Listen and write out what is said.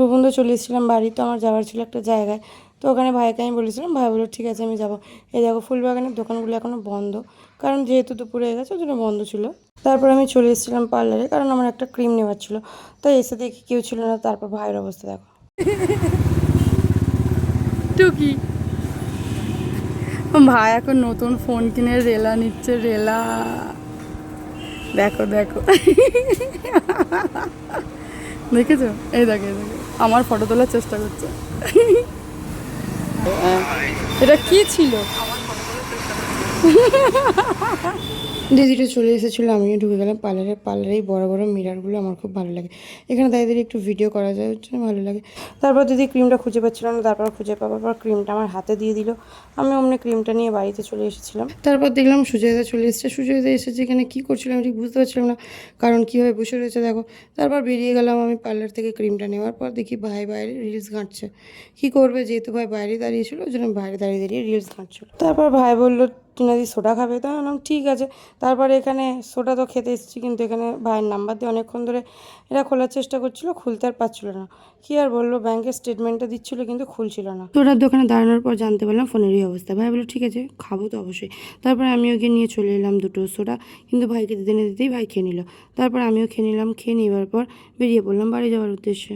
তারপর বন্ধু চলে এসেছিলাম বাড়ি। তো আমার যাওয়ার ছিল একটা জায়গায়, তো ওখানে ভাইকে আমি বলেছিলাম, ভাই বললো ঠিক আছে আমি যাবো। এই দেখো ফুলবাগানের দোকানগুলো এখনও বন্ধ, কারণ যেহেতু দুপুরে হয়ে গেছে ওই জন্য বন্ধ ছিল। তারপর আমি চলে এসেছিলাম পার্লারে, কারণ আমার একটা ক্রিম নেওয়ার ছিল। তাই এসে দেখি কেউ ছিল না। তারপর ভাইয়ের অবস্থা দেখো। টুকি ভাই এখন নতুন ফোন কিনে রেলা নিচ্ছে, রেলা দেখো দেখো দেখেছো? এই দেখো এই দেখো, আমার ফটো তোলার চেষ্টা করছে। এটা কি ছিল? দিদিটা চলে এসেছিলো, আমিও ঢুকে গেলাম পার্লারে। পার্লারেই বড় বড় মিরারগুলো আমার খুব ভালো লাগে। এখানে দাঁড়িয়ে একটু ভিডিও করা যায়, হচ্ছে ভালো লাগে। তারপর দিদি ক্রিমটা খুঁজে পাচ্ছিলাম না, তারপর খুঁজে পাওয়ার পর ক্রিমটা আমার হাতে দিয়ে দিল। আমি অমনি ক্রিমটা নিয়ে বাড়িতে চলে এসেছিলাম। তারপর দেখলাম সুজয়দা চলে এসেছে। সুজয়দা এসেছে এখানে কী করছিলাম ঠিক বুঝতে পারছিলাম না, কারণ কীভাবে বসে রয়েছে দেখো। তারপর বেরিয়ে গেলাম আমি পার্লার থেকে। ক্রিমটা নেওয়ার পর দেখি ভাই বাইরে রিলস ঘাঁটছে। কী করবে, যেহেতু ভাই বাইরে দাঁড়িয়েছিল ওই জন্য বাইরে দাঁড়িয়ে দাঁড়িয়ে রিলস ঘাঁটছিল। তারপর ভাই বললো টিনাদি সোডা খাবে, তো বললাম ঠিক আছে। তারপরে এখানে সোডা তো খেতে এসেছি, কিন্তু এখানে ভাইয়ের নাম্বার দিয়ে অনেকক্ষণ ধরে এরা খোলার চেষ্টা করছিল, খুলতে আর পারছিল না। কী আর বললো, ব্যাংকের স্টেটমেন্টটা দিচ্ছিলো কিন্তু খুলছিল না। সোডার দোকানে দাঁড়ানোর পর জানতে পারলাম ফোনেরই অবস্থা। ভাই বললো ঠিক আছে খাবো তো অবশ্যই। তারপরে আমি ওকে নিয়ে চলে এলাম দুটো সোডা, কিন্তু ভাইকে দিতে না দিতেই ভাই খেয়ে নিল। তারপর আমিও খেয়ে নিলাম। খেয়ে নেবার পর বেরিয়ে পড়লাম বাড়ি যাওয়ার উদ্দেশ্যে।